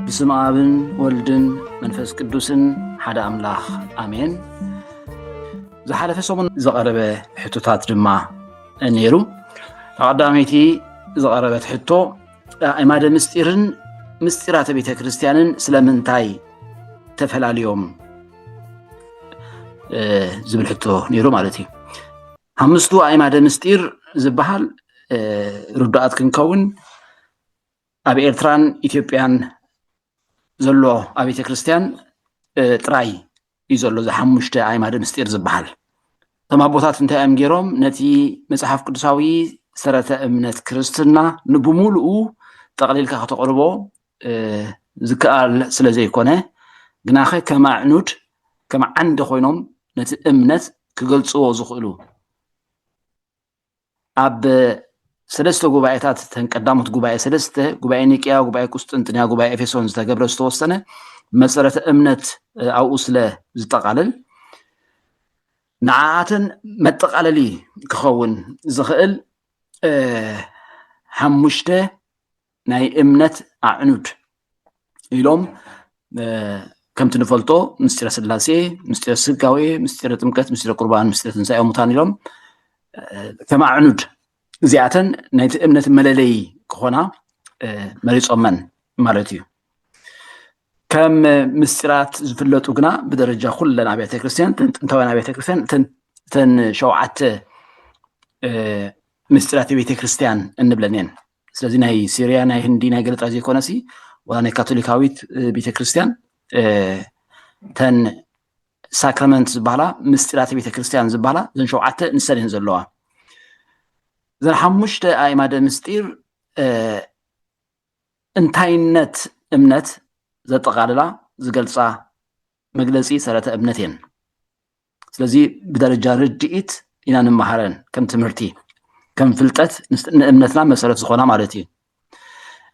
بسم آبن ولدن منفس قدوسن حدا أملاخ آمين. زحالة سومن زغربة حتوتات دما نيرو قداميتي زغربة حتو إماد مستيرات بيت كريستيانن سلامنتاي تفلاليوم زبل حتو نيرو مالتي همستو إماد مستير زبحال رداءات كنكون أبي إرتران إثيوبيان زلوا أبيت كريستيان تراي يزلوا زحمشت عماد مستير زبحال تما بوثات انت أمجيروم نتي مسحف قدساوي سرة أمنت كريستنا نبمولو تقليل كتقربو ذكال سلازي كونه جناخي كما عنود كما عند خوينهم نتي أمنت كقلصو زخلو أب سلسته قبائتات تنقدمت قبائة سلسته قبائة نيكيا قبائة قسطنطينية قبائة إفسون زتقبل استوسنة مسألة أمنت أو أصله زتقلل نعاتن متقللي كخون زخل حمشته ناي أمنت عنود يلوم كم تنفلتو مستير سلاسي مستير سكاوي مستير تمكت مستير قربان مستير تنساء ومتان يلوم كما عنود زياتن نايت امنت ملالي كخونا مريص أمان مالتيو كم مسترات زفلتو قنا بدرجة كلنا أبيات كريستيان تنتوين أبيات كريستيان تن شوعات مسترات بيت كريستيان النبلانين سلازين هاي سيريان هاي هندين هاي قلت عزي كونسي واني كاثوليكاويت بيت كريستيان تن ساكرامنت زبالا مسترات بيت كريستيان زبالا زن شوعات نسالين زلوا زن حمشت أيماد مستير انتاينت امنت زتقاللا زقلصا مجلسي سرة ابنتين سلازي بدرجة ردئت إنا نمهرن كم تمرتي كم فلتت امنتنا مسألة زخونا مالتي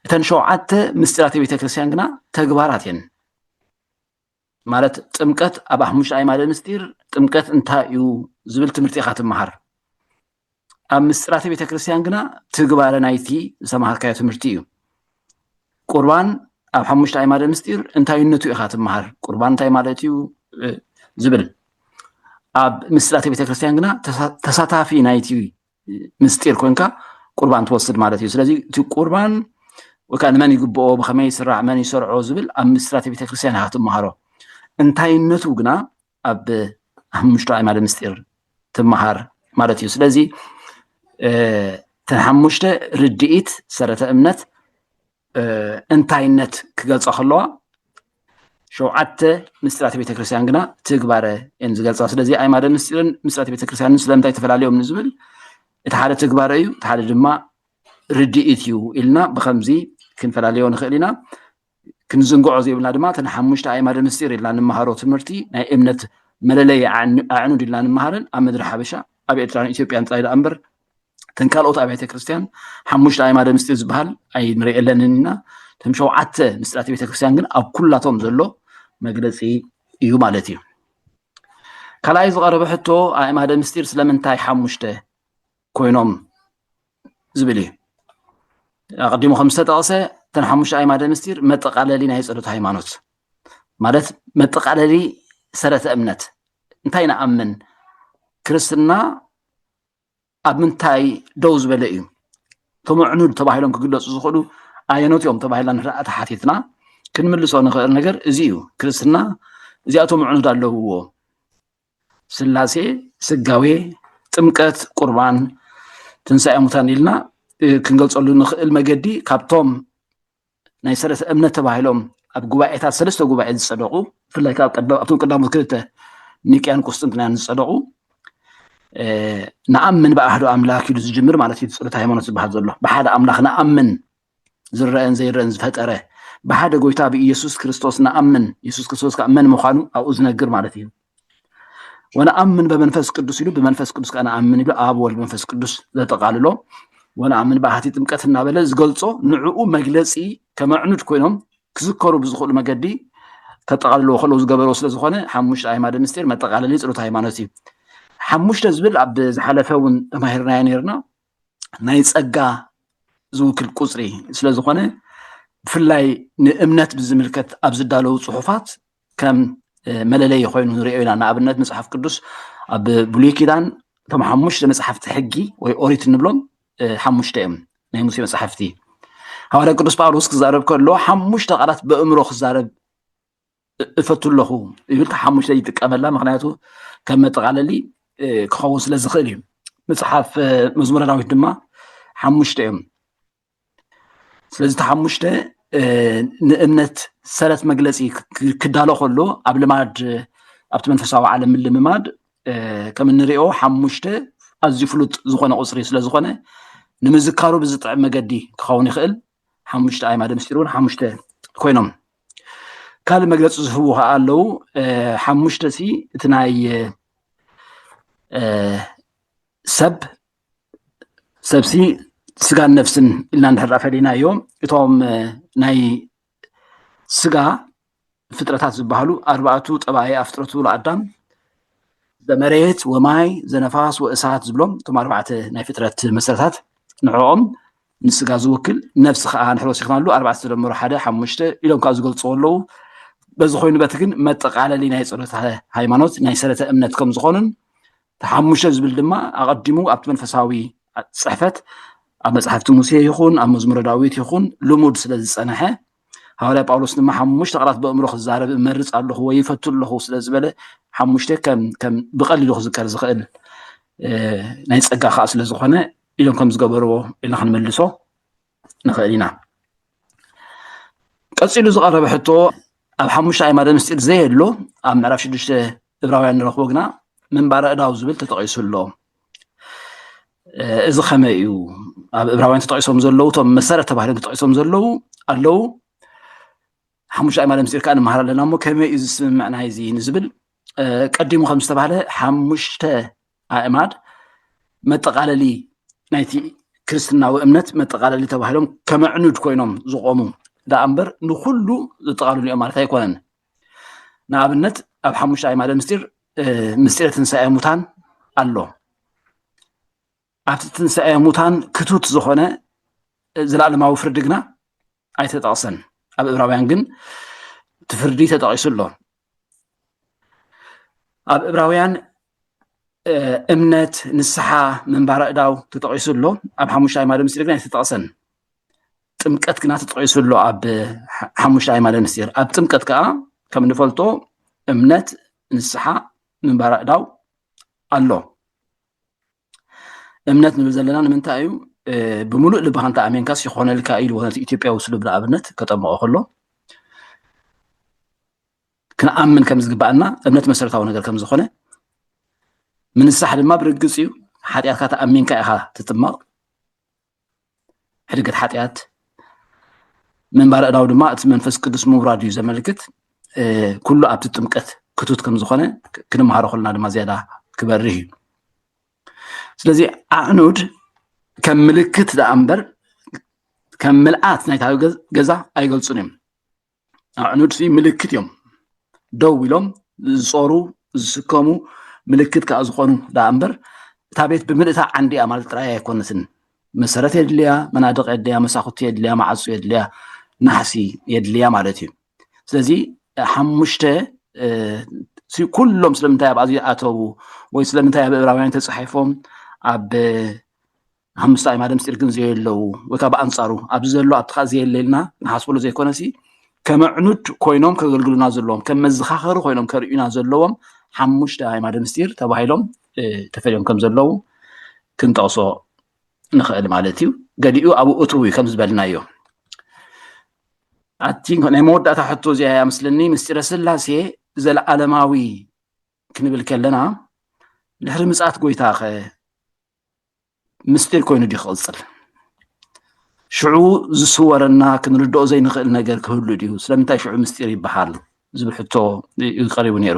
تنشوعات مستراتي بيت كريستيان قنا تقباراتين مالت تمكت أبا حمش أيماد مستير تمكت انتايو زبل تمرتي خاتم مهر مستراتي بيت كريستيان قنا تقبار نايتي سماحات كاية تمرتيو قربان أب حمشت أيماد مستير انتاي نتو إخات مهر قربان تاي مالتيو زبل أب مستراتي بيت كريستيان قنا تساتافي نايتي مستير كونكا قربان توصد مالتيو سلازي تو قربان وكان من يقبو بخمي يسرع من يسرعو زبل أب مستراتي بيت كريستيان إخات مهرو انتاي نتو قنا أب حمشت أيماد مستير تمهر مالتيو سلازي تنحمشت ردئت سرة أمنت انتاينت كقلص أخلوا شوعات مسترات بيت كريستيان قنا تقباره إن زقلص سلازي أيماد مسترات بيت كريستيان سلام تاي تفلاليهم نزبل اتحاد تقباره يو اتحاد جماع ردئت يو إلنا بخمزي كن فلاليون نخيلنا كن زنقعو زي بلنا دما تنحمشت أيماد مستير إلا نمهارو تمرتي ناي امنت ملالي عنود إلا نمهارن أمدر حبشا أبي إتران إثيوبيان ترايد أمبر تنكال أوت أبيت كريستيان حمشت أيماد مستير زبهال أي نري إلنا تمشوا عت مسترات بيت كريستيان جن أب كلاتهم زلوا مجلسي يو مالتي كلا يزغر بحتو أيماد مستير سلامنتاي حمشته كوينهم زبلي قديمو 5 دقيقة تنحمش أيماد مستير متقاللي نايس ألوت هايمانوت مالت متقاللي سرة أمنت انتاينا أمن كريستنا أبنتاي دوز بلئيو ثم عنود تباهلهم كقلص زخلو آيانوت يوم تباهلان رأت حاتيتنا كنملسو نغير نجر إزيو كريستنا زياتهم عنود الله هو سلاسي سقاوي تمكت قربان تنسى أموتان إلنا كنقلص له نخيل مجدي كابتوم نايسرة أمنة تباهلهم أبقوائتات سلسة قوائد الصدقو في الله أبتون قدام ذكرته نيكيان قسطنطينية الصدقو نأمن بأحد أملاك يدز جمر مالتي تصلت هيمانوت بحد الله بحد أملاك نأمن زرّن زي رنز فترة بحد قويتا بإيسوس كريستوس نأمن يسوس كريستوس كأمن مخانو أو أزنقر مالتي ونأمن بمنفس قدس يلو بمنفس قدس كأنا أمن يلو آب والمنفس قدس ذا تقاللو ونأمن بحاتي تمكتنا بلز قلصو نعقو مجلسي كما عنود كوينهم كذكروا بزخول مجدي كتقاللو خلوز قبرو سلزخونه حموش أيماد مستير ما تقاللي تصلت هيمانوتي حموش تزبل عبد زحلفون مهرنا ينيرنا نايس أجا زوك القصري سلزخونه ብፍላይ ንእምነት ብዝምልከት ኣብ ዝዳለዉ ጽሑፋት ከም መለለይ ኮይኑ ንሪኦ ኢና ንኣብነት መጽሓፍ ቅዱስ ኣብ ብሉይ ኪዳን እቶም 5 መጽሓፍቲ ሕጊ ወይ ኦሪት እንብሎም 5 እዮም ናይ ሙሴ መጽሓፍቲ ሃዋርያ ቅዱስ ጳውሎስ ክዛረብ ከሎ 5 ቃላት በእምሮ ክዛረብ እፈቱ ኣለኹ ይብል 5 ይጥቀመላ ምክንያቱ ከም መጠቃለሊ ክኸውን ስለ ዝኽእል እዩ መጽሓፍ መዝሙረ ዳዊት ድማ 5 እዮም ስለዚ 5 ንእምነት ሰረት መግለጺ ክዳሎ ከሎ ኣብ ልማድ ኣብቲ መንፈሳዊ ዓለም ልምማድ ከም እንሪኦ 5 ኣዝዩ ፍሉጥ ዝኾነ ቁፅሪ ስለ ዝኾነ ንምዝካሩ ብዝጥዕም መገዲ ክኸውን ይኽእል 5 ኣእማደ ምስጢር እውን 5 ኮይኖም ካልእ መግለፂ ዝህቡ ከዓ ኣለዉ 5 ሲ እቲ ናይ ሰብሲ ስጋን ነፍስን ኢልና እንድሕር ፈሊናዮ እቶም ናይ ስጋ ፍጥረታት ዝበሃሉ 4 ጠባይ ኣፍጥረቱ ለኣዳም ዘመሬት ወማይ ዘነፋስ ወእሳት ዝብሎም እቶም 4 ናይ ፍጥረት መሰረታት ንዕኦም ንስጋ ዝውክል ነፍሲ ከዓ ንሕሮ ሲኽናሉ 4 ተደምሮ 1 5 ኢሎም ካብ ዝገልፅዎ ኣለዉ በዚ ኮይኑ በቲ ግን መጠቃለሊ ናይ ፀሎት ሃይማኖት ናይ ሰረተ እምነት ከም ዝኾኑን 5 ዝብል ድማ ኣቐዲሙ ኣብቲ መንፈሳዊ ፅሕፈት ኣብ መጽሓፍቲ ሙሴ ይኹን ኣብ መዝሙረ ዳዊት ይኹን ልሙድ ስለ ዝጸንሐ ሃዋርያ ጳውሎስ ድማ 5 ቃላት በእምሮ ክዛረብ እመርፅ ኣለኹ ወይ ይፈቱ ኣለኹ ስለ ዝበለ 5 ከም ብቐሊሉ ክዝከር ዝኽእል ናይ ፀጋ ከዓ ስለ ዝኾነ ኢሎም ከም ዝገበርዎ ኢልና ክንመልሶ ንኽእል ኢና ቀፂሉ ዝቐረበ ሕቶ ኣብ 5 ኣእማደ ምስጢር ዘየሎ ኣብ ምዕራፍ 6 ዕብራውያን ንረኽቦ ግና ምንባረ ዕዳው ዝብል ተጠቒሱ ኣሎ እዚ ኸመይ እዩ ኣብ ዕብራውያን ተጠቒሶም ዘለዉ እቶም መሰረት ተባሂሎም ተጠቒሶም ዘለዉ ኣለዉ 5 ኣእማደ ምስጢር ከዓ ንመሃር ኣለና እሞ ከመይ እዩ ዝስምምዕ ናይ እዚ ንዝብል ቀዲሙ ከም ዝተባሃለ 5 ኣእማድ መጠቃለሊ ናይቲ ክርስትናዊ እምነት መጠቃለሊ ተባሂሎም ከመዕኑድ ኮይኖም ዝቆሙ ዳ እምበር ንኩሉ ዝጠቃልሉ እዮም ማለት ኣይኮነን ንኣብነት ኣብ 5 ኣእማደ ምስጢር ምስጢረ ትንሳኤ ሙታን ኣሎ ኣብቲ ትንሳኤ ሙታን ክቱት ዝኾነ ዘለኣለማዊ ፍርዲ ግና ኣይተጠቕሰን ኣብ ዕብራውያን ግን እቲ ፍርዲ ተጠቒሱ ኣሎ ኣብ ዕብራውያን እምነት ንስሓ ምንባረ ዕዳው ተጠቒሱ ኣሎ ኣብ 5 ኣእማደ ምስጢር ግን ኣይተጠቕሰን ጥምቀት ግና ተጠቒሱ ኣሎ ኣብ 5 ኣእማደ ምስጢር ኣብ ጥምቀት ከዓ ከም ንፈልጦ እምነት ንስሓ ምንባረ ዕዳው ኣሎ እምነት ንብል ዘለና ንምንታይ እዩ ብምሉእ ልብኻ እንተኣሜንካስ ይኾነልካ ኢሉ ነቲ ኢትዮጵያዊ ስሉብ ንኣብነት ከጠምቆ ከሎ ክንኣምን ከም ዝግባአና እምነት መሰረታዊ ነገር ከም ዝኾነ ምንሳሕ ድማ ብርግፅ እዩ ሓጢኣትካ ተኣሚንካ ኢኻ ትጥመቕ ሕድገት ሓጢኣት ምንባረ ዕዳው ድማ እቲ መንፈስ ቅዱስ ምውራድ እዩ ዘመልክት ኩሉ ኣብቲ ጥምቀት ክቱት ከም ዝኾነ ክንመሃሮ ከለና ድማ ዝያዳ ክበርህ እዩ ስለዚ ኣዕኑድ ከም ምልክት ዳ እምበር ከም ምልኣት ናይታ ገዛ ኣይገልፁን እዮም ኣዕኑድ ምልክት እዮም ደው ኢሎም ዝጾሩ ዝስከሙ ምልክት ከዓ ዝኾኑ ዳ እምበር እታ ቤት ብምልእታ ዓንዲ እያ ማለት ጥራይ ኣይኮነትን መሰረት የድልያ መናድቕ የድልያ መሳኹቲ የድልያ ማዓፁ የድልያ ናሕሲ የድልያ ማለት እዩ ስለዚ 5 ኩሎም ስለምንታይ ኣብ ኣዝዩ ኣተው ወይ ስለምንታይ ኣብ ዕብራውያን ተጻሒፎም ኣብ 5 ኣእማደ ምስጢር ግን ዘየለዉ ወይ ከዓ ብኣንጻሩ ኣብዚ ዘሎ ኣብቲ ከዓ ዘየለልና ንሓስበሉ ዘይኮነሲ ከመዕኑድ ኮይኖም ከገልግሉና ዘለዎም ከም መዘኻኸሪ ኮይኖም ከርእዩና ዘለዎም 5 ኣእማደ ምስጢር ተባሂሎም ተፈልዮም ከም ዘለዉ ክንጠቕሶ ንኽእል ማለት እዩ ገዲኡ ኣብኡ እትው እዩ ከም ዝበልናዮ ኣቲንክ ናይ መወዳእታ ሕቶ እዚኣ እያ ምስለኒ ምስጢረ ስላሴ ዘለዓለማዊ ክንብል ከለና ድሕሪ ምጽኣት ጎይታ ኸ ምስጢር ኮይኑ ድዩ ክቕፅል ሽዑ ዝስወረና ክንርድኦ ዘይንኽእል ነገር ክህሉ ድዩ ስለምንታይ ሽዑ ምስጢር ይበሃል ዝብል ሕቶ ይቀሪቡ ነይሩ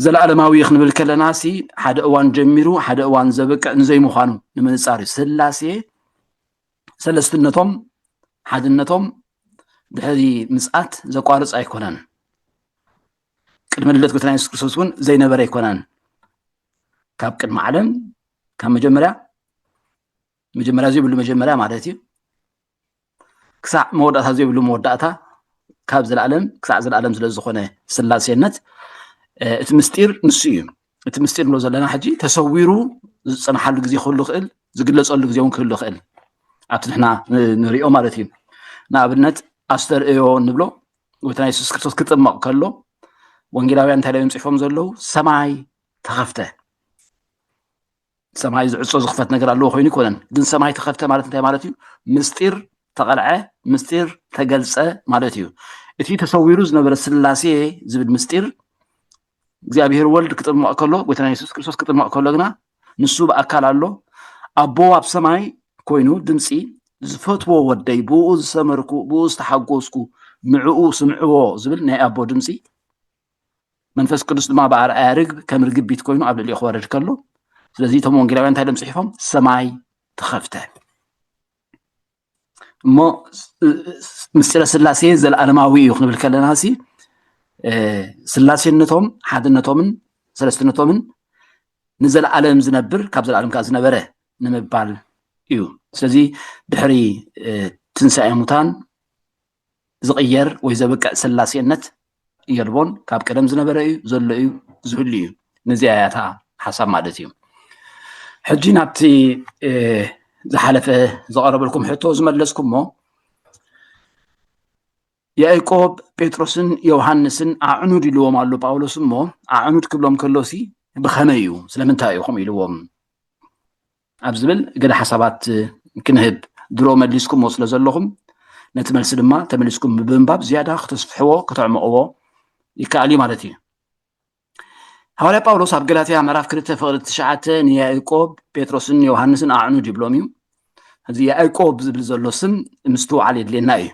ዘለዓለማዊ ክንብል ከለና ሲ ሓደ እዋን ጀሚሩ ሓደ እዋን ዘበቅዕ ንዘይምዃኑ ንምንጻር እዩ ስላሴ ሰለስትነቶም ሓድነቶም ድሕሪ ምጽኣት ዘቋርፅ ኣይኮነን ቅድሚ ልደት ጎይታና ኢየሱስ ክርስቶስ እውን ዘይነበረ ኣይኮነን ካብ ቅድሚ ዓለም ካብ መጀመርያ ዘይብሉ መጀመርያ ማለት እዩ ክሳዕ መወዳእታ ዘይብሉ መወዳእታ ካብ ዘለዓለም ክሳዕ ዘለዓለም ስለ ዝኾነ ስላሴነት እቲ ምስጢር ንሱ እዩ እቲ ምስጢር ንብሎ ዘለና ሕጂ ተሰዊሩ ዝፀንሓሉ ግዜ ክህሉ ይኽእል ዝግለፀሉ ግዜ እውን ክህሉ ይኽእል ኣብቲ ንሕና ንሪኦ ማለት እዩ ንኣብነት ኣስተርእዮ ንብሎ ጎይታና የሱስ ክርስቶስ ክጥመቕ ከሎ ወንጌላውያን እንታይ ኢሎም ፅሒፎም ዘለዉ ሰማይ ተኸፍተ ሰማይ ዝዕፆ ዝኽፈት ነገር ኣለዎ ኮይኑ ይኮነን ግን ሰማይ ተኸፍተ ማለት እንታይ ማለት እዩ ምስጢር ተቐልዐ ምስጢር ተገልፀ ማለት እዩ እቲ ተሰዊሩ ዝነበረ ስላሴ ዝብል ምስጢር እግዚኣብሔር ወልድ ክጥምቕ ከሎ ጎይታና የሱስ ክርስቶስ ክጥምቕ ከሎ ግና ንሱ ብኣካል ኣሎ ኣቦ ኣብ ሰማይ ኮይኑ ድምፂ ዝፈትዎ ወደይ ብኡ ዝሰመርኩ ብኡ ዝተሓጎስኩ ንዕኡ ስምዕዎ ዝብል ናይ ኣቦ ድምፂ መንፈስ ቅዱስ ድማ ብኣርኣያ ርግብ ከም ርግቢት ኮይኑ ኣብ ልዕሊኡ ክወርድ ከሎ ስለዚ እቶም ወንጌላውያን እንታይ ኢሎም ፅሒፎም ሰማይ ተኸፍተ እሞ ምስጢረ ስላሴ ዘለኣለማዊ እዩ ክንብል ከለና ሲ ስላሴነቶም ሓድነቶምን ሰለስትነቶምን ንዘለዓለም ዝነብር ካብ ዘለዓለም ከዓ ዝነበረ ንምባል እዩ ስለዚ ድሕሪ ትንሳኤ ሙታን ዝቕየር ወይ ዘብቅዕ ስላሴነት የልቦን ካብ ቀደም ዝነበረ እዩ ዘሎ እዩ ዝህሉ እዩ ነዚኣ እታ ሓሳብ ማለት እዩ ሕጂ ናብቲ ዝሓለፈ ዘቐረበልኩም ሕቶ ዝመለስኩም ሞ ያዕቆብ ጴጥሮስን ዮሃንስን ኣዕኑድ ኢልዎም ኣሎ ጳውሎስ እሞ ኣዕኑድ ክብሎም ከሎሲ ብኸመይ እዩ ስለምንታይ ኢኹም ኢልዎም ኣብ ዝብል ገለ ሓሳባት ክንህብ ድሮ መሊስኩምዎ ስለ ዘለኹም ነቲ መልሲ ድማ ተመሊስኩም ብምንባብ ዝያዳ ክተስፍሕዎ ከተዕምቕዎ ይከኣል እዩ ማለት እዩ ሃዋርያ ጳውሎስ ኣብ ገላትያ ምዕራፍ 2 ፍቕዲ 9 ንያዕቆብ ጴጥሮስን ዮሃንስን ኣዕኑድ ይብሎም እዩ እዚ ያዕቆብ ዝብል ዘሎ ስም ምስትውዓል የድልየና እዩ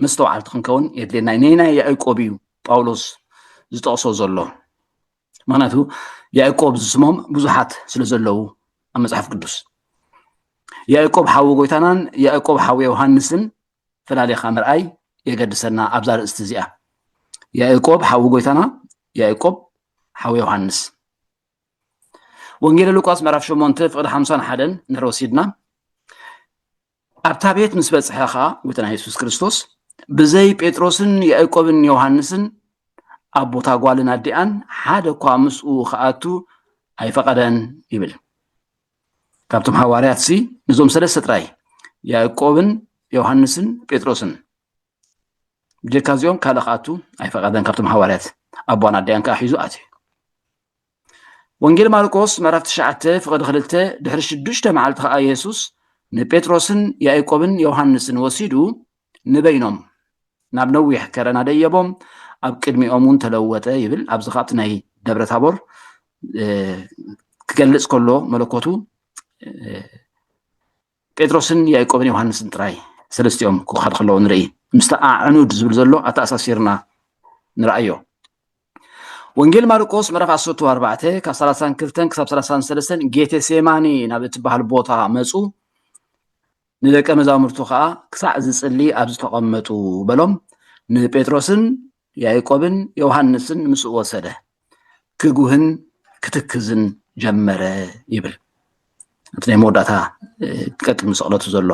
ምስተውዓልቲ ክንከውን የድልየና ናይ ያዕቆብ እዩ ጳውሎስ ዝጠቕሶ ዘሎ ምክንያቱ ያዕቆብ ዝስሞም ብዙሓት ስለ ዘለዉ ኣብ መፅሓፍ ቅዱስ ያዕቆብ ሓዊ ጎይታናን ያዕቆብ ሓዊ ዮሃንስንፈላለኻ ምርኣይ የገድሰና ኣብዛ ርእስቲ እዚኣ ያዕቆብ ሓዊ ጎይታና ያዕቆብ ሓዊ ዮሃንስ ወንጌል ሉቃስ ምዕራፍ 8 ፍቕዲ 51 ንርኢ ወሲድና ኣብታ ቤት ምስ በፅሐ ከዓ ጎይታና የሱስ ክርስቶስ ብዘይ ጴጥሮስን ያዕቆብን ዮሃንስን ኣብ ቦታ ጓልን ኣዲኣን ሓደ እኳ ምስኡ ክኣቱ ኣይፈቐደን ይብል ካብቶም ሓዋርያት ሲ ንዞም ሰለስተ ጥራይ ያዕቆብን ዮሃንስን ጴጥሮስን ብጀካ እዚኦም ካልእ ክኣቱ ኣይፈቐደን ካብቶም ሓዋርያት ኣቦን ኣዲኣን ከዓ ሒዙ ኣትዩ ወንጌል ማርቆስ ምዕራፍ 9 ፍቕዲ 2 ድሕሪ 6 መዓልቲ ከዓ ኢየሱስ ንጴጥሮስን ያዕቆብን ዮሃንስን ወሲዱ ንበይኖም ናብ ነዊሕ ከረና ደየቦም ኣብ ቅድሚኦም እውን ተለወጠ ይብል ኣብዚ ካብቲ ናይ ደብረ ታቦር ክገልፅ ከሎ መለኮቱ ጴጥሮስን ያዕቆብን ዮሃንስን ጥራይ ሰለስቲኦም ክኸድ ከለዉ ንርኢ ምስቲ ኣዕኑድ ዝብል ዘሎ ኣተኣሳሲርና ንርአዮ ወንጌል ማርቆስ ምዕራፍ 14 ካብ 32 ክሳብ 33 ጌቴሴማኒ ናብ እትበሃል ቦታ መፁ ንደቀ መዛሙርቱ ከዓ ክሳዕ ዝፅሊ ኣብ ዝተቐመጡ በሎም ንጴጥሮስን ያዕቆብን ዮሃንስን ምስኡ ወሰደ ክጉህን ክትክዝን ጀመረ ይብል እቲ ናይ መወዳእታ ቀጥል ምስቕለቱ ዘሎ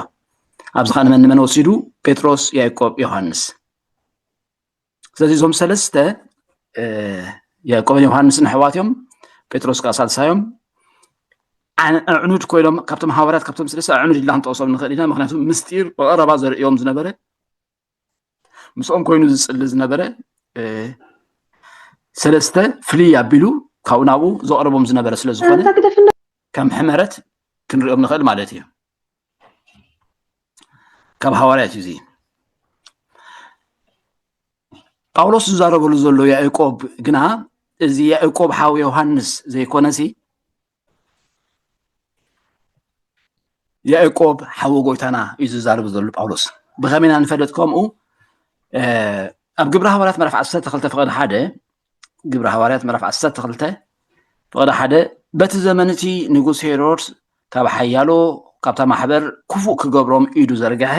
ኣብዚ ከዓ ንመን ወሲዱ ጴጥሮስ ያዕቆብ ዮሃንስ ስለዚ እዞም ሰለስተ ያዕቆብን ዮሃንስን ኣሕዋትዮም ጴጥሮስ ከዓ ሳልሳዮም ኣዕኑድ ኮይኖም ካብቶም ሓዋርያት ካብቶም ሰለስተ ኣዕኑድ ኢልና ክንጠቕሶም ንኽእል ኢና ምክንያቱ ምስጢር ብቐረባ ዘርእዮም ዝነበረ ምስኦም ኮይኑ ዝፅሊ ዝነበረ ሰለስተ ፍልይ ኣቢሉ ካብኡ ናብኡ ዘቕረቦም ዝነበረ ስለ ዝኾነ ከም ሕመረት ክንሪኦም ንኽእል ማለት እዩ ካብ ሓዋርያት እዩ እዚ ጳውሎስ ዝዛረበሉ ዘሎ ያዕቆብ ግና እዚ ያዕቆብ ሓዊ ዮሃንስ ዘይኮነሲ ያዕቆብ ሓዊ ጎይታና እዩ ዝዛረብ ዘሎ ጳውሎስ ብኸመይና ንፈልጥ ከምኡ ኣብ ግብረ ሃዋርያት ምዕራፍ 12 ፍቕዲ 1 ግብረ ሃዋርያት ምዕራፍ 12 ፍቕዲ 1 በቲ ዘመንቲ ንጉስ ሄሮድስ ካብ ሓያሎ ካብታ ማሕበር ክፉእ ክገብሮም ኢዱ ዘርግሐ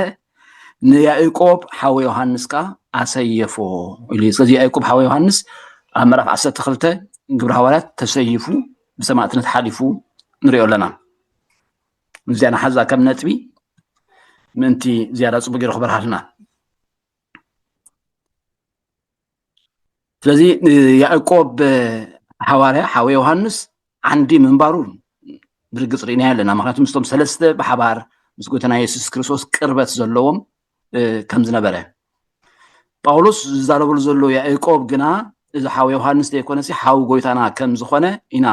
ንያዕቆብ ሓዊ ዮሃንስ ከዓ ኣሰየፎ ኢሉ ስለዚ ያዕቆብ ሓዊ ዮሃንስ ኣብ ምዕራፍ 12 ግብረ ሃዋርያት ተሰይፉ ብሰማዕትነት ሓሊፉ ንሪኦ ኣለና እዚኣና ሓዛ ከም ነጥቢ ምንቲ ዝያዳ ጽቡቕ ጌሩ ክበርሃልና ስለዚ ያዕቆብ ሐዋርያ ሓዊ ዮሃንስ ዓንዲ ምንባሩ ብርግጽ ርኢና ኣለና ምክንያቱ ምስቶም ሰለስተ ብሓባር ምስ ጎይታና ኢየሱስ ክርስቶስ ቅርበት ዘለዎም ከም ዝነበረ ጳውሎስ ዝዛረበሉ ዘሎ ያዕቆብ ግና እዚ ሓዊ ዮሃንስ ዘይኮነሲ ሓዊ ጎይታና ከም ዝኾነ ኢና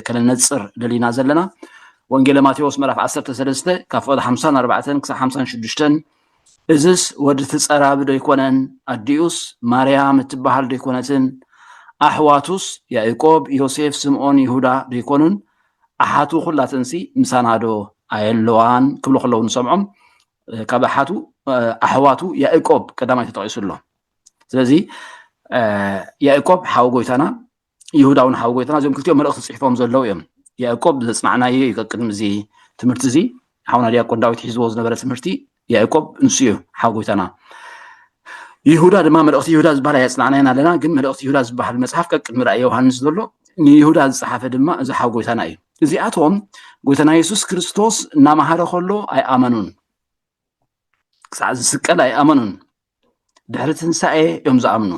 ከለነጽር ደሊና ዘለና ወንጌል ማቴዎስ ምዕራፍ 13 ካብ ፍቕዲ 54 ክሳብ 56 እዝስ ወዲ ትጸራብ ደይኮነን ኣዲኡስ ማርያም እትበሃል ደይኮነትን ኣሕዋቱስ ያዕቆብ ዮሴፍ ስምዖን ይሁዳ ደይኮኑን ኣሓቱ ኩላተንሲ ምሳናዶ ኣየለዋን ክብሉ ከለዉ ንሰምዖም ካብ ኣሓቱ ኣሕዋቱ ያዕቆብ ቀዳማይ ተጠቂሱሎ ስለዚ ያዕቆብ ሓዊ ጎይታና ይሁዳ እውን ሓዊ ጎይታና እዚኦም ክልቲኦም መልእኽቲ ጽሒፎም ዘለዉ እዮም ያዕቆብ ዘጽናዕናዮ ይቀቅድም እዚ ትምህርቲ እዚ ሓውና ዲያቆን ዳዊት ሒዝዎ ዝነበረ ትምህርቲ ያዕቆብ ንሱ እዩ ሓዊ ጎይታና ይሁዳ ድማ መልእኽቲ ይሁዳ ዝበሃል የጽናዕናየና ኣለና ግን መልእኽቲ ይሁዳ ዝበሃል መጽሓፍ ቀቅድሚ ራእየ ዮሃንስ ዘሎ ንይሁዳ ዝጸሓፈ ድማ እዚ ሓዊ ጎይታና እዩ እዚኣቶም ጎይታና ኢየሱስ ክርስቶስ እናማሃረ ከሎ ኣይኣመኑን ክሳዕ ዝስቀል ኣይኣመኑን ድሕሪ ትንሳኤ እዮም ዝኣምኑ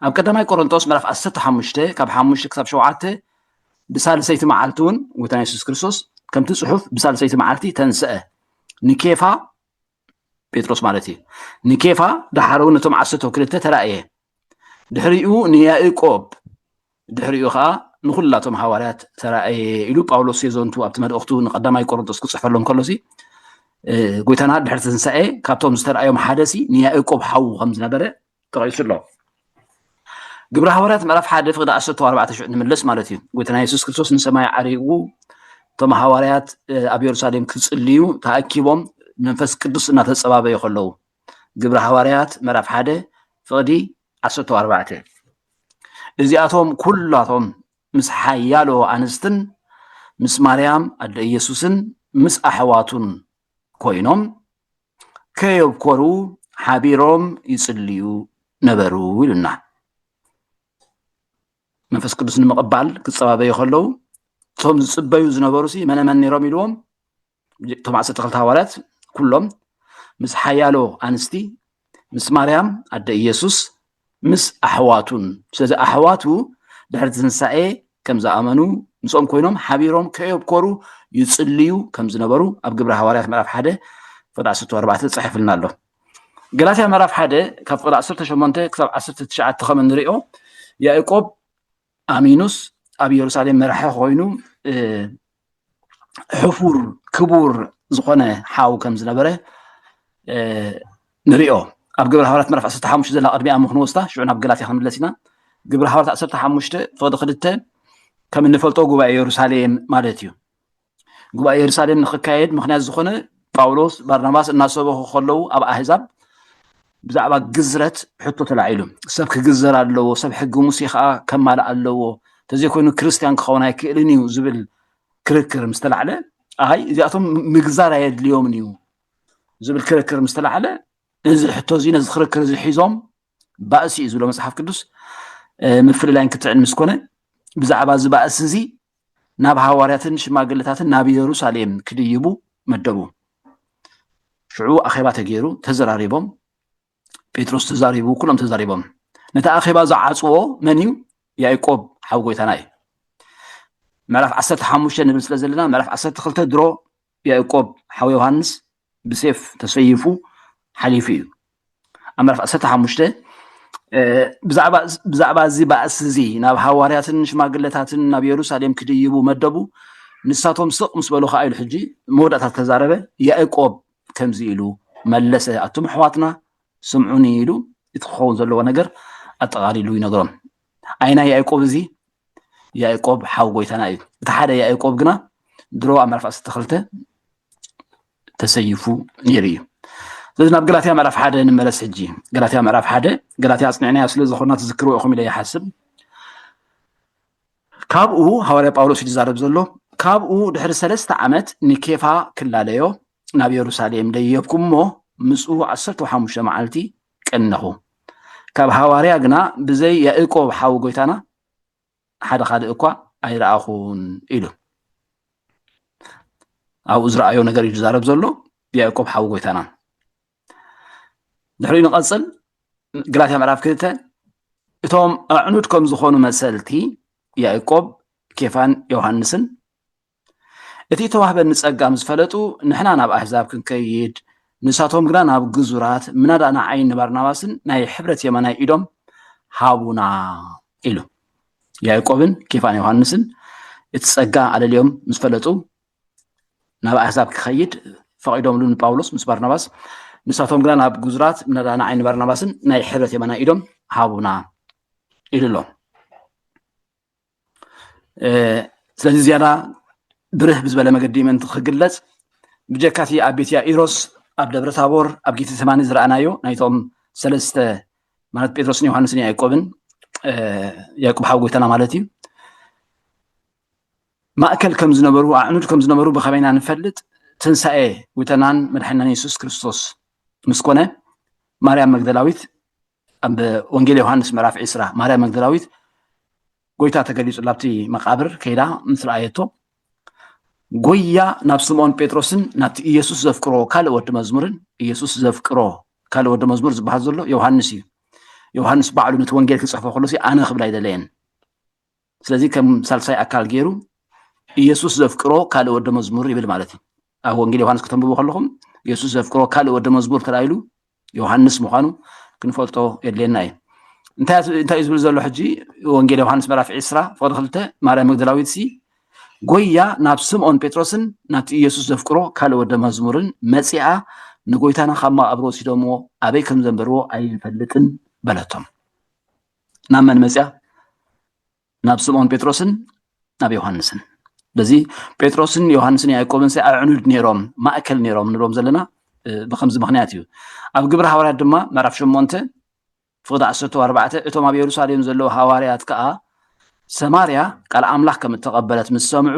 ኣብ ቀዳማይ ቆሮንቶስ ምዕራፍ 15 ካብ 5 ክሳብ 7 ብሳልሰይቲ መዓልቲ እውን ጎይታና ኢየሱስ ክርስቶስ ከምቲ ጽሑፍ ብሳልሰይቲ መዓልቲ ተንስአ ንኬፋ ጴጥሮስ ማለት እዩ ንኬፋ ድሓር እውን ነቶም 12 ተራእየ ድሕሪኡ ንያዕቆብ ድሕሪኡ ከዓ ንኩላቶም ሐዋርያት ተራእየ ኢሉ ጳውሎስ የዘንቱ ኣብቲ መልእኽቱ ንቀዳማይ ቆሮንቶስ ክጽሕፈሎም ከሎሲ ጎይታና ድሕሪ ትንሳኤ ካብቶም ዝተረኣዮም ሓደሲ ንያዕቆብ ሓው ከም ዝነበረ ተቐይሱሎ ግብረ ሐዋርያት ምዕራፍ 1 ፍቕዲ 14 ንምለስ ማለት እዩ ጎይታና ኢየሱስ ክርስቶስ ንሰማይ ዓሪጉ እቶም ሐዋርያት ኣብ ኢየሩሳሌም ክጽልዩ ተኣኪቦም መንፈስ ቅዱስ እናተጸባበዩ ከለዉ ግብረ ሐዋርያት ምዕራፍ 1 ፍቕዲ 14 እዚኣቶም ኩላቶም ምስ ሓያሎ ኣንስትን ምስ ማርያም ኣደ ኢየሱስን ምስ ኣሕዋቱን ኮይኖም ከየብኮሩ ሓቢሮም ይጽልዩ ነበሩ ይሉና መንፈስ ቅዱስ ንምቕባል ክጸባበዩ ከለዉ እቶም ዝጽበዩ ዝነበሩሲ መነመን ነይሮም ኢልዎም እቶም 12 ሐዋርያት ኩሎም ምስ ሓያሎ ኣንስቲ ምስ ማርያም ኣደ ኢየሱስ ምስ ኣሕዋቱን ስለዚ ኣሕዋቱ ድሕሪ ትንሳኤ ከም ዝኣመኑ ምስኦም ኮይኖም ሓቢሮም ከየብኮሩ ይጽልዩ ከም ዝነበሩ ኣብ ግብረ ሐዋርያት ምዕራፍ 1 ፍቕዲ 14 ተጻሒፍልና ኣሎ ገላትያ ምዕራፍ 1 ካብ ፍቕዲ 18 ክሳብ 19 ከም እንሪኦ ያዕቆብ ኣሚኑስ ኣብ ኢየሩሳሌም መራሒ ኮይኑ ሕፉር ክቡር ዝኾነ ሓው ከም ዝነበረ ንሪኦ ኣብ ግብረ ሐዋርያት ምዕራፍ 15 ዘላ ቅድሚኣ ምክንወስታ ሽዑ ናብ ገላትያ ክንምለስ ኢና ግብረ ሐዋርያት 15 ፍቕዲ 2 ከም እንፈልጦ ጉባኤ ኢየሩሳሌም ማለት እዩ ጉባኤ ኢየሩሳሌም ንክካየድ ምክንያት ዝኾነ ጳውሎስ ባርናባስ እናሰበኹ ከለዉ ኣብ ኣሕዛብ ብዛዕባ ግዝረት ሕቶ ተላዒሉ ሰብ ክግዘር ኣለዎ ሰብ ሕጊ ሙሴ ከዓ ከማልእ ኣለዎ ተዘይኮይኑ ክርስቲያን ክኸውን ኣይክእልን እዩ ዝብል ክርክር ምስ ተላዕለ ኣይ እዚኣቶም ምግዛር ኣየድልዮምን እዩ ዝብል ክርክር ምስ ተላዕለ እዚ ሕቶ እዚ ነዚ ክርክር እዚ ሒዞም ባእሲ እዩ ዝብሎ መጽሓፍ ቅዱስ ምፍልላይን ክትዕን ምስ ኮነ ብዛዕባ እዚ ባእሲ እዚ ናብ ሐዋርያትን ሽማግለታትን ናብ ኢየሩሳሌም ክድይቡ መደቡ ሽዑ ኣኼባ ተገይሩ ተዘራሪቦም ጴጥሮስ ተዛሪቡ ኩሎም ተዛሪቦም ነታ ኣኼባ ዝዓጽዎ መን እዩ ያዕቆብ ሓዊ ጎይታና እዩ ምዕራፍ 15 ንብል ስለ ዘለና ምዕራፍ 12 ድሮ ያዕቆብ ሓዊ ዮሃንስ ብሴፍ ተሰይፉ ሓሊፉ እዩ ኣብ ምዕራፍ 15 ብዛዕባ እዚ ባእሲ እዚ ናብ ሐዋርያትን ሽማግለታትን ናብ ኢየሩሳሌም ክድይቡ መደቡ ንሳቶም ስቕ ምስ በሉ ከዓ ኢሉ ሕጂ መወዳእታ ተዛረበ ያዕቆብ ከምዚ ኢሉ መለሰ ኣቶም ኣሕዋትና ስምዑኒ ኢሉ እቲ ክኸውን ዘለዎ ነገር ኣጠቓሊሉ ይነግሮም ኣይና ያዕቆብ እዚ ያዕቆብ ሓዊ ጎይታና እዩ እቲ ሓደ ያዕቆብ ግና ድሮ ኣብ ምዕራፍ 12 ተሰይፉ ነይሩ እዩ ስለዚ ናብ ገላትያ ምዕራፍ 1 ንመለስ ሕጂ ገላትያ ምዕራፍ 1 ገላትያ ኣጽኒዕናዮ ስለ ዝኾና ትዝክርዎ ኢኹም ኢለ ይሓስብ ካብኡ ሐዋርያ ጳውሎስ ይዛረብ ዘሎ ካብኡ ድሕሪ 3 ዓመት ንኬፋ ክላለዮ ናብ ኢየሩሳሌም ደየብኩም እሞ ምስኡ 15 መዓልቲ ቀነኹ ካብ ሐዋርያ ግና ብዘይ ያዕቆብ ሓዊ ጎይታና ሓደ ካልእ እኳ ኣይረኣኹን ኢሉ ኣብኡ ዝረኣዮ ነገር እዩ ዝዛረብ ዘሎ ያዕቆብ ሓዊ ጎይታና ድሕሪ ንቐፅል ገላትያ ምዕራፍ 2 እቶም ኣዕኑድ ከም ዝኾኑ መሰልቲ ያዕቆብ ኬፋን ዮሃንስን እቲ ተዋህበኒ ጸጋ ምስ ፈለጡ ንሕና ናብ ኣሕዛብ ክንከይድ ንሳቶም ግና ናብ ግዙራት ምናዳእና ዓይኒ ባርናባስን ናይ ሕብረት የማናይ ኢዶም ሃቡና ኢሉ ያዕቆብን ኬፋን ዮሃንስን እቲ ጸጋ ኣለልዮም ምስ ፈለጡ ናብ ኣሕዛብ ክኸይድ ፈቒዶምሉ ንጳውሎስ ምስ ባርናባስ ንሳቶም ግና ናብ ግዙራት ምናዳእና ዓይኒ ባርናባስን ናይ ሕብረት የማናይ ኢዶም ሃቡና ኢሉ ኣሎ ስለዚ ዝያዳ ብርህ ብዝበለ መገዲ ምእንቲ ክግለጽ ብጀካቲ ኣብ ቤት ያኢሮስ ኣብ ደብረ ታቦር ኣብ ጌቴሰማኒ ዝረኣናዮ ናይቶም ሰለስተ ማለት ጴጥሮስን ዮሃንስን ያዕቆብን ያዕቆብ ሓዊ ጎይታና ማለት እዩ ማእከል ከም ዝነበሩ ኣዕኑድ ከም ዝነበሩ ብኸመይና ንፈልጥ ትንሳኤ ጎይታናን መድሓኒናን ኢየሱስ ክርስቶስ ምስ ኮነ ማርያም መግደላዊት ኣብ ወንጌል ዮሃንስ ምዕራፍ 20 ማርያም መግደላዊት ጎይታ ተገሊጹላ ኣብቲ መቃብር ከይዳ ምስ ረኣየቶ ጎያ ናብ ስምዖን ጴጥሮስን ናብቲ ኢየሱስ ዘፍቅሮ ካልእ ወዲ መዝሙርን ኢየሱስ ዘፍቅሮ ካልእ ወዲ መዝሙር ዝበሃል ዘሎ ዮሃንስ እዩ ዮሃንስ ባዕሉ ነቲ ወንጌል ክፅሕፎ ከሎ ኣነ ክብል ኣይደለየን ስለዚ ከም ሳልሳይ ኣካል ገይሩ ኢየሱስ ዘፍቅሮ ካልእ ወዲ መዝሙር ይብል ማለት እዩ ኣብ ወንጌል ዮሃንስ ከተንብቡ ከለኹም ኢየሱስ ዘፍቅሮ ካልእ ወዲ መዝሙር ተላኢሉ ዮሃንስ ምዃኑ ክንፈልጦ የድልየና እዩ እንታይ እዩ ዝብል ዘሎ ሕጂ ወንጌል ዮሃንስ ምዕራፍ 20 ፍቅዲ 2 ማርያም መግደላዊት ጎያ ናብ ስምዖን ጴጥሮስን ናብቲ ኢየሱስ ዘፍቅሮ ካልእ ወዲ መዝሙርን መጺኣ ንጎይታና ካብ መቃብር ወሲዶምዎ ኣበይ ከም ዘንበርዎ ኣይንፈልጥን በለቶም ናብ መን መጺኣ ናብ ስምዖን ጴጥሮስን ናብ ዮሃንስን በዚ ጴጥሮስን ዮሃንስን ያዕቆብን ኣዕኑድ ነይሮም ማእከል ነይሮም ንብሎም ዘለና ብከምዚ ምክንያት እዩ ኣብ ግብሪ ሃዋርያት ድማ ምዕራፍ 8 ፍቅዲ 14 እቶም ኣብ ኢየሩሳሌም ዘለዉ ሃዋርያት ከዓ ሰማርያ ቃል ኣምላኽ ከም እተቐበለት ምስ ሰምዑ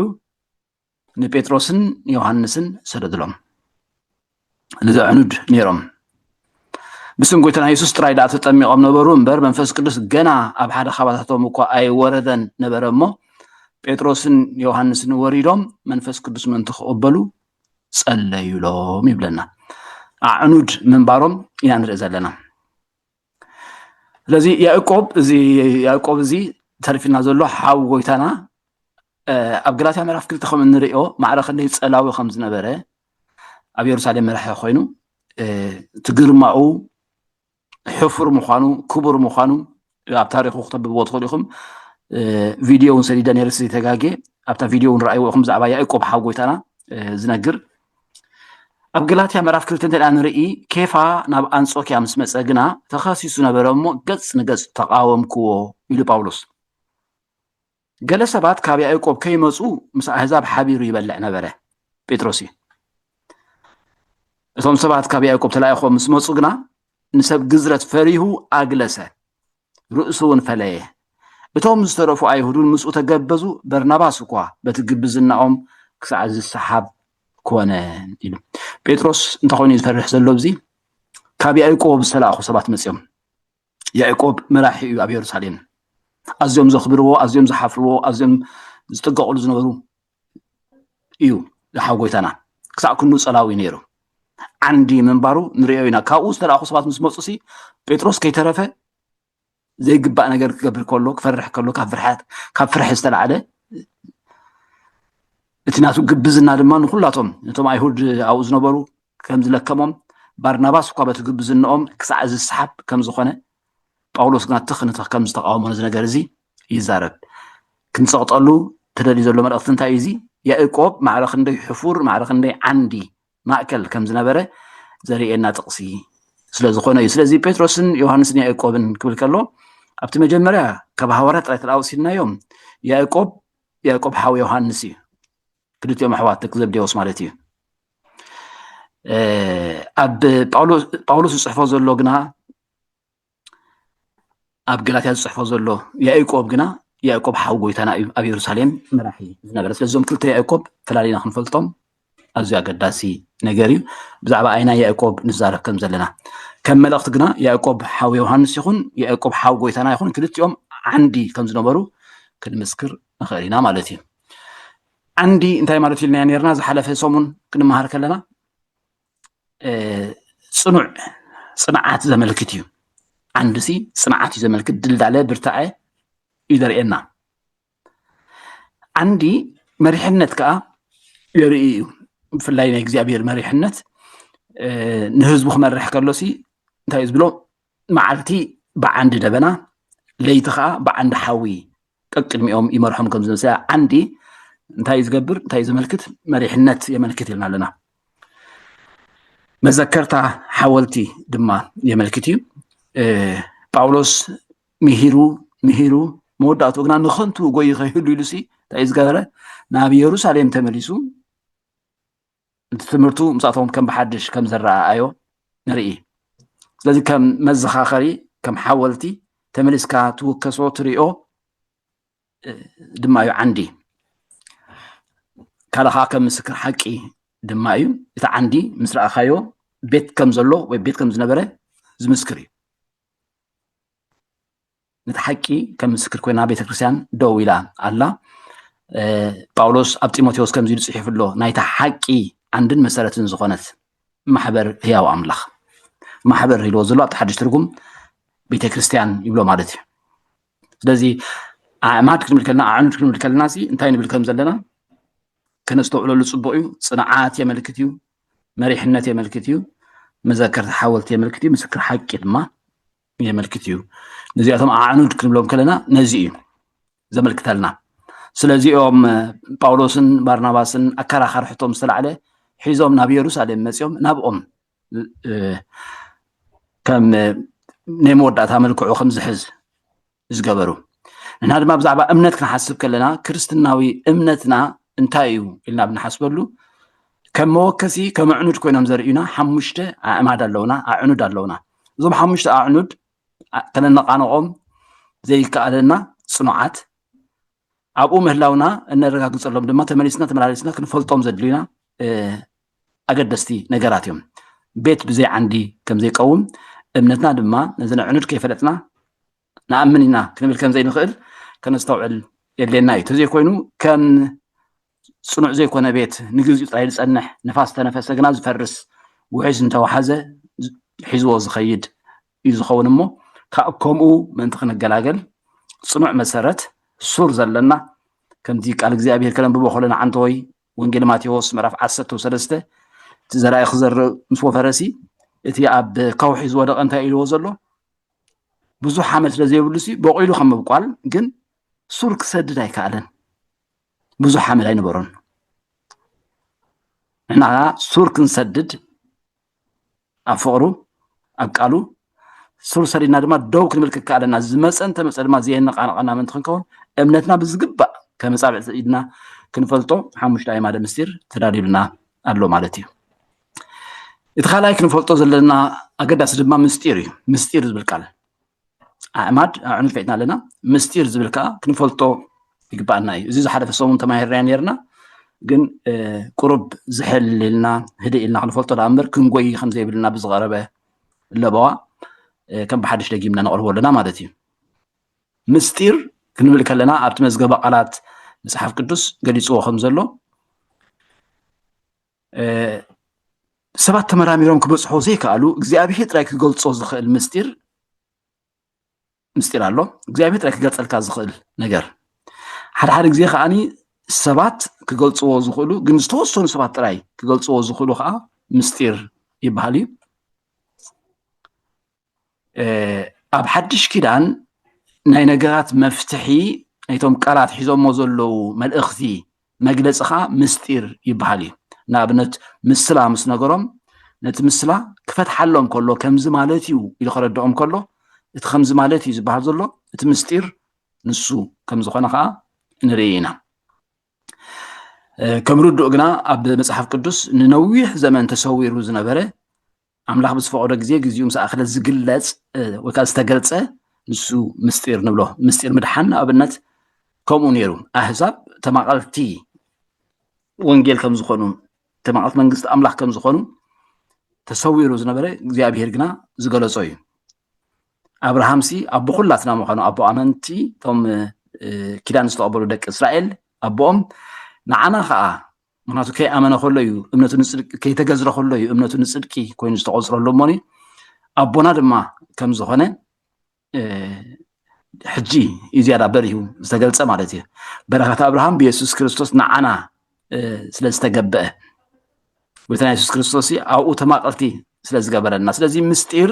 ንጴጥሮስን ዮሃንስን ሰደድሎም ነዚ ኣዕኑድ ነይሮም ብስም ጎይታና ኢየሱስ ጥራይ ዳኣ ተጠሚቖም ነበሩ እምበር መንፈስ ቅዱስ ገና ኣብ ሓደ ካባታቶም እኳ ኣይወረደን ነበረ እሞ ጴጥሮስን ዮሃንስን ወሪዶም መንፈስ ቅዱስ ምእንቲ ክቕበሉ ጸለዩሎም ይብለና ኣዕኑድ ምንባሮም ኢና ንርኢ ዘለና ስለዚ ያዕቆብ እዚ ተሪፊና ዘሎ ሓዊ ጎይታና ኣብ ገላትያ ምዕራፍ 2 ከም እንሪኦ ማዕረ ክንደይ ጸላዊ ከም ዝነበረ ኣብ ኢየሩሳሌም መራሒ ኮይኑ ትግርማኡ ሕፉር ምዃኑ ክቡር ምዃኑ ኣብ ታሪኹ ክተብብዎ ትኽእሉ ኢኹም ቪድዮ እውን ሰዲደ ነይረ ዘይተጋጌ ኣብታ ቪድዮ እውን ረኣይዎ ኢኹም ብዛዕባ ያዕቆብ ሓዊ ጎይታና ዝነግር ኣብ ገላትያ ምዕራፍ 2 እንተደኣ ንርኢ ኬፋ ናብ አንጾኪያ ምስ መፀ ግና ተኸሲሱ ነበረ እሞ ገጽ ንገጽ ተቃወምክዎ ኢሉ ጳውሎስ ገለ ሰባት ካብ ያዕቆብ ከይመፁ ምስ ኣሕዛብ ሓቢሩ ይበልዕ ነበረ ጴጥሮስ እዩ እቶም ሰባት ካብ ያዕቆብ ተላኢኾም ምስ መፁ ግና ንሰብ ግዝረት ፈሪሁ ኣግለሰ ርእሱ እውን ፈለየ እቶም ዝተረፉ ኣይሁድን ምስኡ ተገበዙ በርናባስ እኳ በቲ ግብዝናኦም ክሳዕ ዝሰሓብ ኮነ ኢሉ ጴጥሮስ እንታይ ኮይኑ ዝፈርሕ ዘሎ እዚ ካብ ያዕቆብ ዝተላእኹ ሰባት መፅኦም ያዕቆብ መራሒ እዩ ኣብ ኢየሩሳሌም ኣዝዮም ዘኽብርዎ ኣዝዮም ዝሓፍርዎ ኣዝዮም ዝጥገቕሉ ዝነበሩ እዩ ሓዊ ጎይታና ክሳዕ ኩሉ ጸላዊ ነይሩ ዓንዲ ምንባሩ ንሪኦ ኢና ካብኡ ዝተላእኹ ሰባት ምስ መፁ ጴጥሮስ ከይተረፈ ዘይግባእ ነገር ክገብር ከሎ ክፈርሕ ከሎ ካብ ፍርሒ ዝተላዕለ እቲ ናቱ ግብዝና ድማ ንኩላቶም ነቶም ኣይሁድ ኣብኡ ዝነበሩ ከም ዝለከሞም ባርናባስ እኳ በቲ ግብዝንኦም ክሳዕ ዝሰሓብ ከም ዝኾነ ጳውሎስ ግና ትኽንትኽ ከም ዝተቃወሞ ነዚ ነገር እዚ ይዛረብ ክንፀቕጠሉ ተደልዩ ዘሎ መልእኽቲ እንታይ እዩ እዚ ያዕቆብ ማዕረ ክንደይ ሕፉር ማዕረ ክንደይ ዓንዲ ማእከል ከም ዝነበረ ዘርእየና ጥቕሲ ስለ ዝኾነ እዩ ስለዚ ጴጥሮስን ዮሃንስን ያዕቆብን ክብል ከሎ ኣብቲ መጀመርያ ካብ ሃዋርያት ጥራይ ተላውሲናዮም ያዕቆብ ሓዊ ዮሃንስ እዩ ክልቲኦም ኣሕዋት ደቂ ዘብዴዎስ ማለት እዩ ኣብ ጳውሎስ ዝፅሕፎ ዘሎ ግና ኣብ ገላትያ ዝፅሕፎ ዘሎ ያዕቆብ ግና ያዕቆብ ሓዊ ጎይታና እዩ ኣብ ኢየሩሳሌም መራሒ ዝነበረ ስለዚኦም ክልተ ያዕቆብ ፈላሊና ክንፈልጦም ኣዝዩ ኣገዳሲ ነገር እዩ ብዛዕባ ኣይና ያዕቆብ ንዛረብ ከም ዘለና ከም መልእኽቲ ግና ያዕቆብ ሓዊ ዮሃንስ ይኹን ያዕቆብ ሓዊ ጎይታና ይኹን ክልቲኦም ዓንዲ ከም ዝነበሩ ክንምስክር ንኽእል ኢና ማለት እዩ ዓንዲ እንታይ ማለት ኢልና ነርና ዝሓለፈ ሰሙን ክንመሃር ከለና ጽንዓት ዘመልክት እዩ ዓንዲ ሲ ጽንዓት እዩ ዘመልክት ድልዳለ ብርታዐ እዩ ዘርእየና ዓንዲ መሪሕነት ከዓ የርኢ እዩ ብፍላይ ናይ እግዚኣብሔር መሪሕነት ንህዝቡ ክመርሕ ከሎሲ እንታይ እዩ ዝብሎ መዓልቲ ብዓንዲ ደበና ለይቲ ከዓ ብዓንዲ ሓዊ ቀቅድሚኦም ይመርሖም ከም ዝመሰለ ዓንዲ እንታይ ዝገብር እንታይ ዘመልክት መሪሕነት የመልክት ኢልና ኣለና መዘከርታ ሓወልቲ ድማ የመልክት እዩ ጳውሎስ ምሂሩ መወዳእቱ ግና ንኸንቱ ጎይ ከይህሉ ኢሉሲ እንታይ ዝገበረ ናብ ኢየሩሳሌም ተመሊሱ ትምህርቱ ምሳቶም ከም ብሓድሽ ከም ዘረኣዮ ንርኢ ስለዚ ከም መዘኻኸሪ ከም ሓወልቲ ተመሊስካ ትውከሶ ትሪኦ ድማ እዩ ዓንዲ ካልኻ ከም ምስክር ሓቂ ድማ እዩ እቲ ዓንዲ ምስ ረኣኻዮ ቤት ከም ዘሎ ወይ ቤት ከም ዝነበረ ዝምስክር እዩ ነቲ ሓቂ ከም ምስክር ኮይና ቤተክርስትያን ደው ኢላ ኣላ ጳውሎስ ኣብ ጢሞቴዎስ ከምዚ ኢሉ ጽሒፉ ኣሎ ናይታ ሓቂ ዓንድን መሰረትን ዝኾነት ማሕበር ህያው ኣምላኽ ማሕበር ኢልዎ ዘሎ ኣብቲ ሓድሽ ትርጉም ቤተክርስትያን ይብሎ ማለት እዩ ስለዚ ኣዕማድ ክንብል ከለና ኣዕኑድ ክንብል ከለና እንታይ ንብል ከም ዘለና ከነስተውዕለሉ ጽቡቕ እዩ ጽንዓት የመልክት እዩ መሪሕነት የመልክት እዩ መዘከርቲ ሓወልቲ የመልክት እዩ ምስክር ሓቂ ድማ የመልክት እዩ ነዚኣቶም ኣዕኑድ ክንብሎም ከለና ነዚ እዩ ዘመልክተልና ስለዚኦም ጳውሎስን ባርናባስን ኣከራኻሪ ሕቶም ዝተላዕለ ሒዞም ናብ ኢየሩሳሌም መጺኦም ናብኦም ከም ናይ መወዳእታ መልክዑ ከም ዝሕዝ ዝገበሩ ንሕና ድማ ብዛዕባ እምነት ክንሓስብ ከለና ክርስትናዊ እምነትና እንታይ እዩ ኢልና ብንሓስበሉ ከም መወከሲ ከም ኣዕኑድ ኮይኖም ዘርእዩና ሓሙሽተ ኣዕማድ ኣለውና ኣዕኑድ ኣለውና እዞም ሓሙሽተ ኣዕኑድ ከነነቃንቆም ዘይከኣለና ጽኑዓት ኣብኡ ምህላውና እነረጋግፀሎም ድማ ተመሊስና ተመላለስና ክንፈልጦም ዘድልዩና ኣገደስቲ ነገራት እዮም ቤት ብዘይ ዓንዲ ከም ዘይቀውም እምነትና ድማ ነዘን ኣዕኑድ ከይፈለጥና ንኣምን ኢና ክንብል ከም ዘይንኽእል ከነስተውዕል የድልየና እዩ ተዘይኮይኑ ከም ጽኑዕ ዘይኮነ ቤት ንግዚኡ ጥራይ ዝጸንሕ ንፋስ ተነፈሰ ግና ዝፈርስ ውሒዝ እንተወሓዘ ሒዝዎ ዝኸይድ እዩ ዝኸውን እሞ ከምኡ ምእንቲ ክንገላገል ጽኑዕ መሰረት ሱር ዘለና ከምዚ ቃል እግዚኣብሔር ከነንብቦ ከለና ዓንተወይ ወንጌል ማቴዎስ ምዕራፍ 13 እቲ ዘርኣይ ክዘርእ ምስ ወፈረሲ እቲ ኣብ ከውሒ ዝወደቐ እንታይ ኢልዎ ዘሎ ብዙሕ ሓመድ ስለ ዘይብሉሲ በቂሉ ከም ምብቋል ግን ሱር ክሰድድ ኣይከኣለን ብዙሕ ሓመድ ኣይነበሮን ንሕና ሱር ክንሰድድ ኣብ ፍቕሩ ኣብ ቃሉ ሱር ሰዲድና ድማ ደው ክንብል ክከኣለና ዝመፀን ተመፀ ድማ ዘየነቃንቀና ምንቲ ክንከውን እምነትና ብዝግባእ ከመጻብዕ ኢድና ክንፈልጦ ሓሙሽተ ኣዕማደ ምስጢር ተዳልዩልና ኣሎ ማለት እዩ እቲ ካልኣይ ክንፈልጦ ዘለና ኣገዳሲ ድማ ምስጢር እዩ ምስጢር ዝብል ቃል ኣዕማድ ኣዕኑድ ፈይትና ኣለና ምስጢር ዝብል ከዓ ክንፈልጦ ይግባአና እዩ እዚ ዝሓለፈ ሰሙን ተማሂርና ነርና ግን ቁሩብ ዝሕል ኢልና ህድእ ኢልና ክንፈልጦ ዳ እምበር ክንጎይ ከም ዘይብልና ብዝቐረበ ለበዋ ከም ብሓድሽ ደጊምና ነቕርቦ ኣለና ማለት እዩ ምስጢር ክንብል ከለና ኣብቲ መዝገበ ቃላት መጽሓፍ ቅዱስ ገሊፅዎ ከም ዘሎ ሰባት ተመራሚሮም ክበጽሖ ዘይከኣሉ እግዚኣብሔር ጥራይ ክገልጾ ዝኽእል ምስጢር ኣሎ እግዚኣብሔር ጥራይ ክገልጸልካ ዝኽእል ነገር ሓደ ግዜ ከዓኒ ሰባት ክገልጽዎ ዝኽእሉ ግን ዝተወሰኑ ሰባት ጥራይ ክገልጽዎ ዝኽእሉ ከዓ ምስጢር ይበሃል እዩ ኣብ ሓድሽ ኪዳን ናይ ነገራት መፍትሒ ናይቶም ቃላት ሒዞሞ ዘለዉ መልእኽቲ መግለፂ ከዓ ምስጢር ይበሃል እዩ ንኣብነት ምስላ ምስ ነገሮም ነቲ ምስላ ክፈትሓሎም ከሎ ከምዚ ማለት እዩ ኢሉ ክረድኦም ከሎ እቲ ከምዚ ማለት እዩ ዝበሃል ዘሎ እቲ ምስጢር ንሱ ከም ዝኾነ ከዓ ንርኢ ኢና ከም ርዱእ ግና ኣብ መጽሓፍ ቅዱስ ንነዊሕ ዘመን ተሰዊሩ ዝነበረ ኣምላኽ ብዝፈቐዶ ግዜ ግዚኡ ምስ ኣኸለ ዝግለጽ ወይ ከዓ ዝተገልጸ ንሱ ምስጢር ንብሎ ምስጢር ምድሓን ንኣብነት ከምኡ ነይሩ ኣህዛብ ተማቐልቲ ወንጌል ከም ዝኾኑ ተማቐልቲ መንግስቲ ኣምላኽ ከም ዝኾኑ ተሰዊሩ ዝነበረ እግዚኣብሔር ግና ዝገለጾ እዩ ኣብርሃምሲ ኣቦ ኩላትና ምዃኑ ኣቦ ኣመንቲ እቶም ኪዳን ዝተቐበሉ ደቂ እስራኤል ኣቦኦም ንዓና ከዓ ምክንያቱ ከይኣመነ ከሎ እዩ እምነቱ ንፅድቂ ከይተገዝረ ከሎ እዩ እምነቱ ንፅድቂ ኮይኑ ዝተቆፅረሉ እሞኒ ኣቦና ድማ ከም ዝኾነ ሕጂ ይዝያዳ በሪሁ ዝተገልፀ ማለት እዩ በረኸት ኣብርሃም ብኢየሱስ ክርስቶስ ንዓና ስለ ዝተገብአ ጎይታና ኢየሱስ ክርስቶስ ኣብኡ ተማቐልቲ ስለ ዝገበረና ስለዚ ምስጢር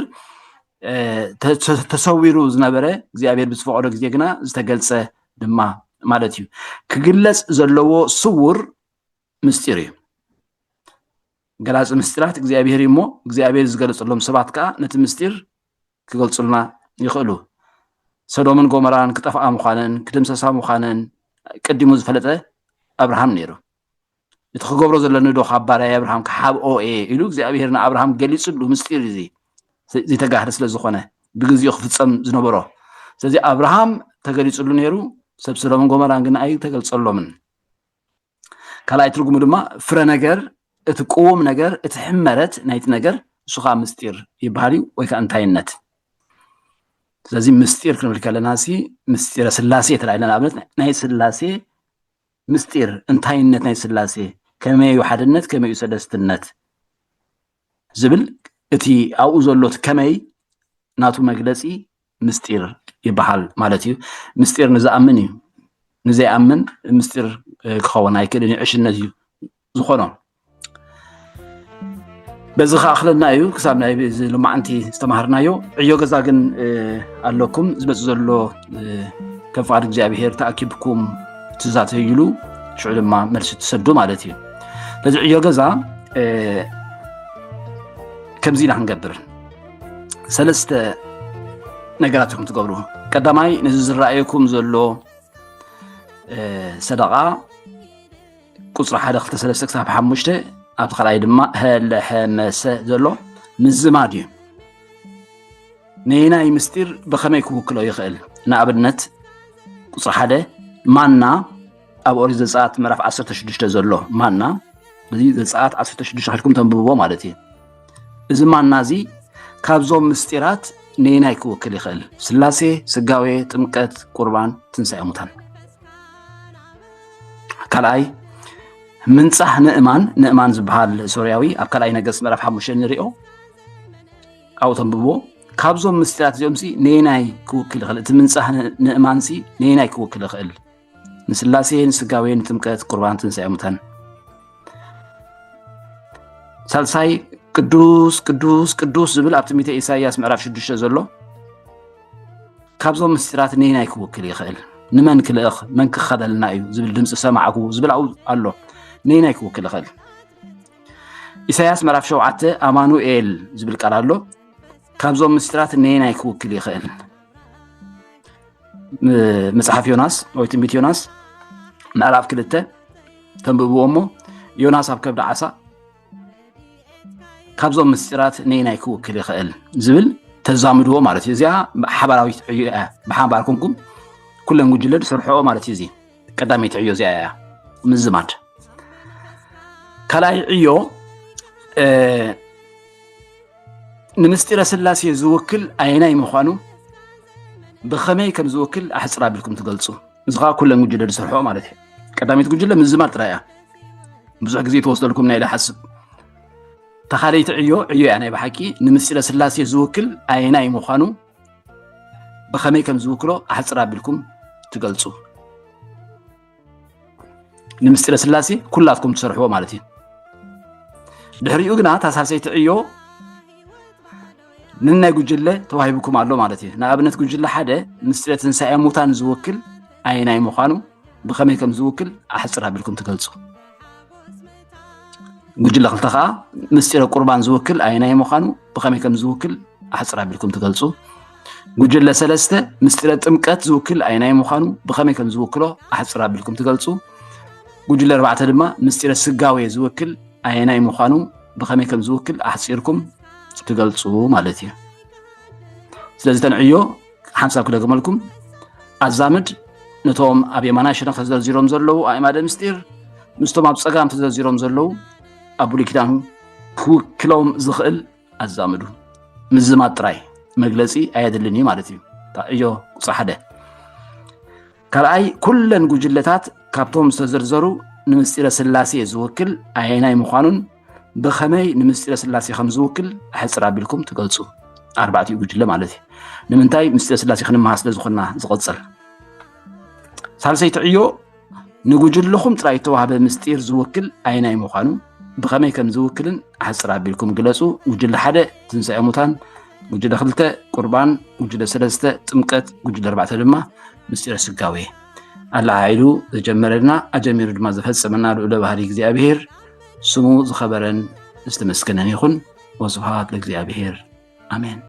ተሰዊሩ ዝነበረ እግዚኣብሔር ብዝፈቀዶ ግዜ ግና ዝተገልፀ ድማ ማለት እዩ ክግለጽ ዘለዎ ስውር ምስጢር እዩ ገላፂ ምስጢራት እግዚኣብሔር እሞ እግዚኣብሔር ዝገልጸሎም ሰባት ከዓ ነቲ ምስጢር ክገልጹልና ይኽእሉ ሰዶምን ጎሞራን ክጠፍኣ ምዃነን ክድምሰሳ ምዃነን ቀዲሙ ዝፈለጠ ኣብርሃም ነይሩ እቲ ክገብሮ ዘሎ ዶ ካብ ባርያ ኣብርሃም ክሓብኦ ኢሉ እግዚኣብሔር ንኣብርሃም ገሊጹሉ ምስጢር እዚ ዝተጋህደ ስለ ዝኾነ ብግዚኡ ክፍጸም ዝነበሮ ስለዚ ኣብርሃም ተገሊጹሉ ነይሩ ሰብ ሰዶምን ጎሞራን ግን ኣይተገልጸሎምን ካልኣይ ትርጉሙ ድማ ፍረ ነገር እቲ ቅውም ነገር እቲ ሕመረት ናይቲ ነገር እሱ ከዓ ምስጢር ይበሃል እዩ ወይ ከዓ እንታይነት ስለዚ ምስጢር ክንብል ከለና ምስጢረ ስላሴ ተላኢልና ንኣብነት ናይ ስላሴ ምስጢር እንታይነት ናይ ስላሴ ከመይ እዩ ሓድነት ከመይ እዩ ሰለስትነት ዝብል እቲ ኣብኡ ዘሎት ከመይ ናቱ መግለፂ ምስጢር ይበሃል ማለት እዩ ምስጢር ንዝኣምን እዩ ንዘይኣምን ምስጢር ክኸውን ኣይክእልን ዕሽነት እዩ ዝኾኖ በዚ ከዓ ክለና እዩ ክሳብ ናይ ልማዓንቲ ዝተማሃርናዮ ዕዮ ገዛ ግን ኣለኩም ዝመፅእ ዘሎ ከም ፍቃድ እግዚኣብሔር ተኣኪብኩም ትዛተይሉ ሽዑ ድማ መልሲ ትሰዱ ማለት እዩ ስለዚ ዕዮ ገዛ ከምዚ ኢና ክንገብር ሰለስተ ነገራት ኢኹም ትገብሩ ቀዳማይ ነዚ ዝረኣየኩም ዘሎ ሰደቃ ቁፅሪ 1 2 3 ክሳብ 5 ኣብቲ ካልኣይ ድማ ህለሐመሰ ዘሎ ምዝማድ እዩ ነናይ ምስጢር ብኸመይ ክውክሎ ይኽእል ንኣብነት ቁፅሪ 1 ማና ኣብ ኦሪት ዘፀአት ምዕራፍ 16 ዘሎ ማና እዚ ዘፀአት 16 ክልኩም ተንብብዎ ማለት እዩ እዚ ማና እዚ ካብዞም ምስጢራት ነናይ ክውክል ይኽእል ስላሴ ስጋዌ ጥምቀት ቁርባን ትንሳኤ ሙታን ካልኣይ ምንፃሕ ንእማን ዝበሃል ሶርያዊ ኣብ ካልኣይ ነገሥት ምዕራፍ 5 ንሪኦ ኣብኡ ተንብብዎ ካብዞም ምስጢራት እዚኦም ነናይ ክውክል ይኽእል እቲ ምንፃሕ ንእማን ነናይ ክውክል ይኽእል ንስላሴ ንስጋዌ ንጥምቀት ቁርባን ትንሳኤ ሙታን ሳልሳይ ቅዱስ ቅዱስ ቅዱስ ዝብል ኣብ ትንቢተ ኢሳይያስ ምዕራፍ 6 ዘሎ ካብዞም ምስጢራት ነናይ ክውክል ይኽእል ንመን ክልእኽ መን ክኸደልና እዩ ዝብል ድምፂ ሰማዕኩ ዝብል ኣሎ ነናይ ክውክል ይኽእል ኢሳይያስ ምዕራፍ 7 ኣማኑኤል ዝብል ቃል ኣሎ ካብዞም ምስጢራት ነናይ ክውክል ይኽእል መጽሓፍ ዮናስ ወይ ትንቢት ዮናስ ምዕራፍ 2 ተንብብዎ እሞ ዮናስ ኣብ ከብዲ ዓሳ ካብዞም ምስጢራት ነናይ ክውክል ይኽእል ዝብል ተዛምድዎ ማለት እዩ እዚኣ ሓባራዊት ዕዮ እያ ብሓባርኩምኩም ኩለን ጉጅለ ዝሰርሕኦ ማለት እዩ እዚ ቀዳመይቲ ዕዮ እዚኣ እያ ምዝማድ ካልኣይ ዕዮ ንምስጢረ ስላሴ ዝውክል ኣይናይ ምዃኑ ብኸመይ ከም ዝውክል ኣሕፅር ኣቢልኩም ትገልፁ እዚ ከዓ ኩለን ጉጅለ ዝሰርሕኦ ማለት እዩ ቀዳመይቲ ጉጅለ ምዝማድ ጥራይ እያ ብዙሕ ግዜ ተወስደልኩም ናይ ሓስብ ተኻለይቲ ዕዮ እያ ናይ ብሓቂ ንምስጢረ ስላሴ ዝውክል ኣይናይ ምዃኑ ብኸመይ ከም ዝውክሎ ኣሕፅር ኣቢልኩም ትገልፁ ንምስጢረ ስላሴ ኩላትኩም ትሰርሕዎ ማለት እዩ ድሕሪኡ ግና ታሳልሰይቲ ዕዮ ንናይ ጉጅለ ተዋሂብኩም ኣሎ ማለት እዩ ንኣብነት ጉጅለ ሓደ ምስጢረ ትንሳኤ ሙታን ዝውክል ኣይናይ ምዃኑ ብኸመይ ከም ዝውክል ኣሕፅር ኣቢልኩም ትገልፁ ጉጅለ ክልተ ከዓ ምስጢረ ቁርባን ዝውክል ኣይናይ ምዃኑ ብኸመይ ከም ዝውክል ኣሕፅር ኣቢልኩም ትገልፁ ጉጅለ 3 ምስጢረ ጥምቀት ዝውክል ኣይናይ ምዃኑ ብኸመይ ከም ዝውክሎ ኣሕፅር ኣቢልኩም ትገልፁ ጉጅለ 4 ድማ ምስጢረ ስጋዌ ዝውክል ኣይናይ ምዃኑ ብኸመይ ከም ዝውክል ኣሕፂርኩም ትገልፁ ማለት እዩ ስለዚ ተንዕዮ ሓንሳብ ክደግመልኩም ኣዛምድ ነቶም ኣብ የማናይ ሸነኽ ተዘርዚሮም ዘለዉ ኣእማደ ምስጢር ምስቶም ኣብ ፀጋም ተዘርዚሮም ዘለዉ ኣብ ብሉይ ኪዳን ክውክሎም ዝኽእል ኣዛምዱ ምዝማድ ጥራይ መግለፂ ኣየድልን እዩ ማለት እዩ ዕዮ ቁፅሪ 1 ካልኣይ ኩለን ጉጅለታት ካብቶም ዝተዘርዘሩ ንምስጢረ ስላሴ ዝውክል ኣየናይ ምዃኑን ብኸመይ ንምስጢረ ስላሴ ከም ዝውክል ሕፅር ኣቢልኩም ትገልጹ። ኣርባዕቲኡ ጉጅለ ማለት እዩ። ንምንታይ ምስጢረ ስላሴ ክንመሃር ስለ ዝኾንና ዝቕፅል። ሳልሰይቲ ዕዮ ንጉጅለኹም ጥራይ ተዋህበ ምስጢር ዝውክል ኣየናይ ምዃኑ ብኸመይ ከም ዝውክልን ሕፅር ኣቢልኩም ግለጹ። ጉጅለ 1 ትንሣኤ ሙታን፣ ጉጅለ 2 ቁርባን፣ ጉጅለ 3 ጥምቀት፣ ጉጅለ 4 ድማ ምስጢረ ስጋዌ። ኣላዓይሉ ዘጀመረና ኣጀሚሩ ድማ ዘፈጸመና ልዑለ ባህሪ እግዚኣብሔር ስሙ ዝኸበረን ዝተመስገነን ይኹን። ወስብሐት ለእግዚአብሔር አሜን።